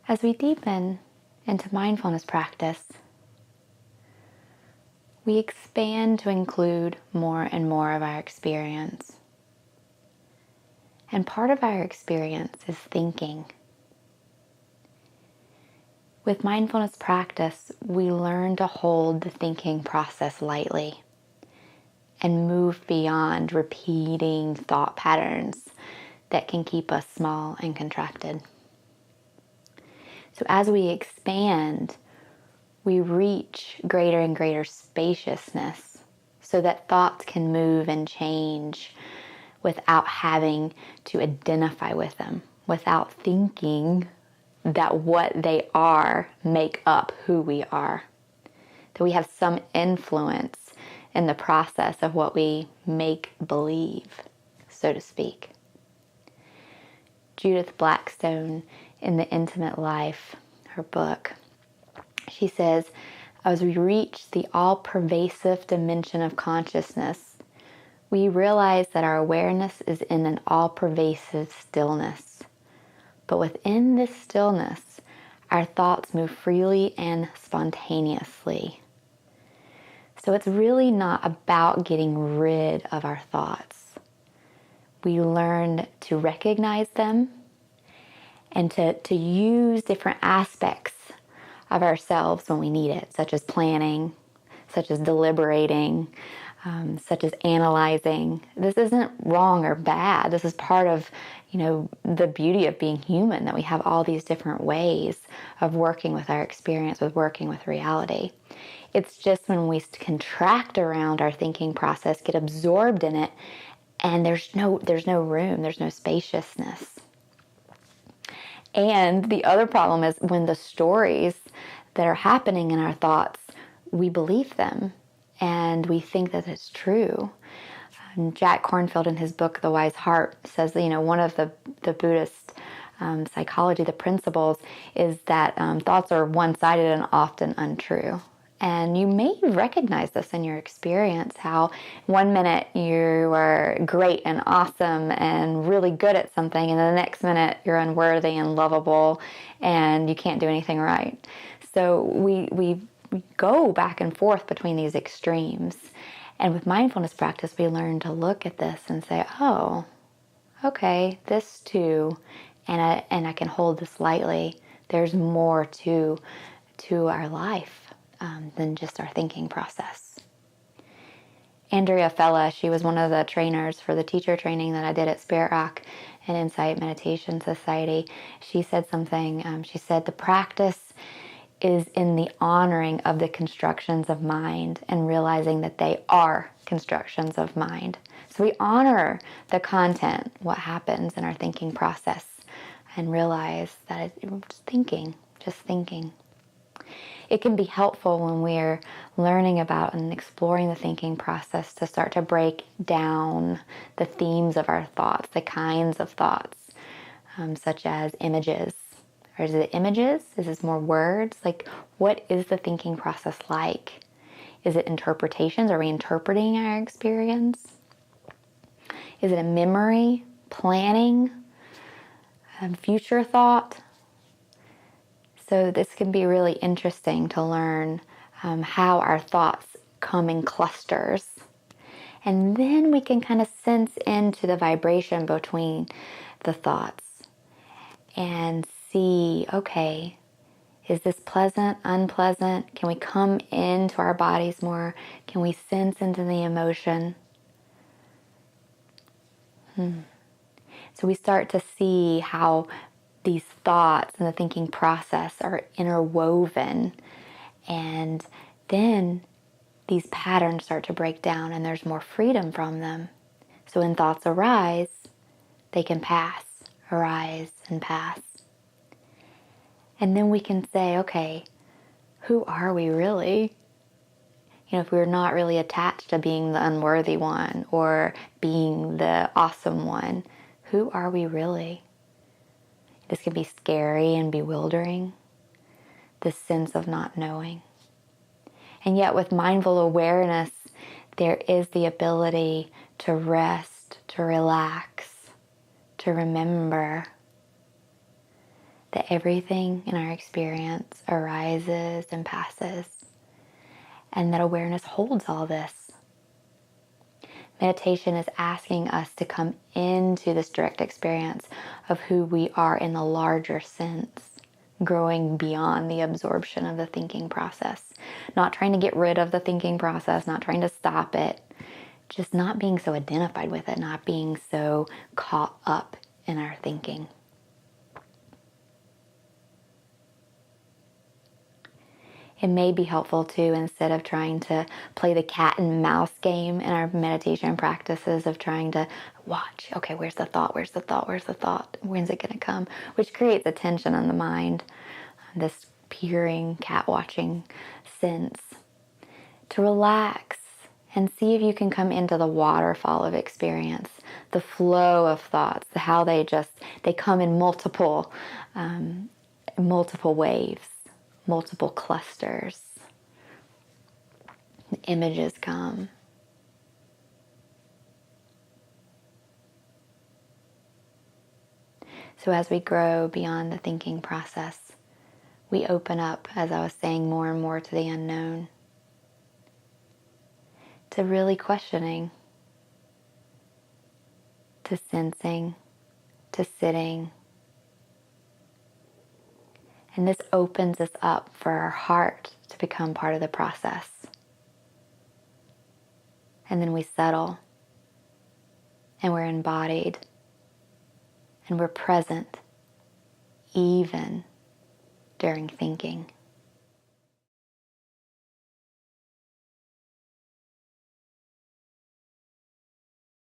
As we deepen into mindfulness practice, we expand to include more and more of our experience. And part of our experience is thinking. With mindfulness practice, we learn to hold the thinking process lightly and move beyond repeating thought patterns that can keep us small and contracted. So as we expand, we reach greater and greater spaciousness so that thoughts can move and change without having to identify with them, without thinking that what they are make up who we are. That we have some influence in the process of what we make believe, so to speak. Judith Blackstone, in The Intimate Life, her book, she says, as we reach the all-pervasive dimension of consciousness, we realize that our awareness is in an all-pervasive stillness. But within this stillness, our thoughts move freely and spontaneously. So it's really not about getting rid of our thoughts. We learn to recognize them and to use different aspects of ourselves when we need it, such as planning, such as deliberating, such as analyzing. This isn't wrong or bad. This is part of, the beauty of being human, that we have all these different ways of working with our experience, with working with reality. It's just when we contract around our thinking process, get absorbed in it, and there's no room, there's no spaciousness. And the other problem is when the stories that are happening in our thoughts, we believe them and we think that it's true. Jack Kornfield, in his book, The Wise Heart, says, one of the Buddhist psychology, the principles, is that thoughts are one-sided and often untrue. And you may recognize this in your experience, how 1 minute you are great and awesome and really good at something, and the next minute you're unworthy and lovable and you can't do anything right. So we go back and forth between these extremes. And with mindfulness practice, we learn to look at this and say, oh, okay, this too, and I can hold this lightly. There's more to our life than just our thinking process. Andrea Fella, she was one of the trainers for the teacher training that I did at Spirit Rock and Insight Meditation Society. She said something, she said, the practice is in the honoring of the constructions of mind and realizing that they are constructions of mind. So we honor the content, what happens in our thinking process, and realize that it's just thinking. It can be helpful when we're learning about and exploring the thinking process to start to break down the themes of our thoughts, the kinds of thoughts, such as images. Or is it images? Is this more words? Like, what is the thinking process like? Is it interpretations? Are we interpreting our experience? Is it a memory, planning, future thought? So this can be really interesting to learn how our thoughts come in clusters. And then we can kind of sense into the vibration between the thoughts and see, okay, is this pleasant, unpleasant? Can we come into our bodies more? Can we sense into the emotion? So we start to see how these thoughts and the thinking process are interwoven, and then these patterns start to break down and there's more freedom from them. So when thoughts arise, they can arise and pass. And then we can say, okay, who are we really? If we're not really attached to being the unworthy one or being the awesome one, who are we really? This can be scary and bewildering, this sense of not knowing. And yet with mindful awareness, there is the ability to rest, to relax, to remember that everything in our experience arises and passes, and that awareness holds all this. Meditation is asking us to come into this direct experience of who we are in the larger sense, growing beyond the absorption of the thinking process. Not trying to get rid of the thinking process, not trying to stop it, just not being so identified with it, not being so caught up in our thinking. It may be helpful too, instead of trying to play the cat and mouse game in our meditation practices of trying to watch, okay, where's the thought, where's the thought, where's the thought, when's it going to come, which creates a tension on the mind, this peering, cat watching sense. To relax and see if you can come into the waterfall of experience, the flow of thoughts, how they come in multiple waves, multiple clusters. The images come. So as we grow beyond the thinking process, we open up, as I was saying, more and more to the unknown, to really questioning, to sensing, to sitting. And this opens us up for our heart to become part of the process. And then we settle, and we're embodied, and we're present, even during thinking.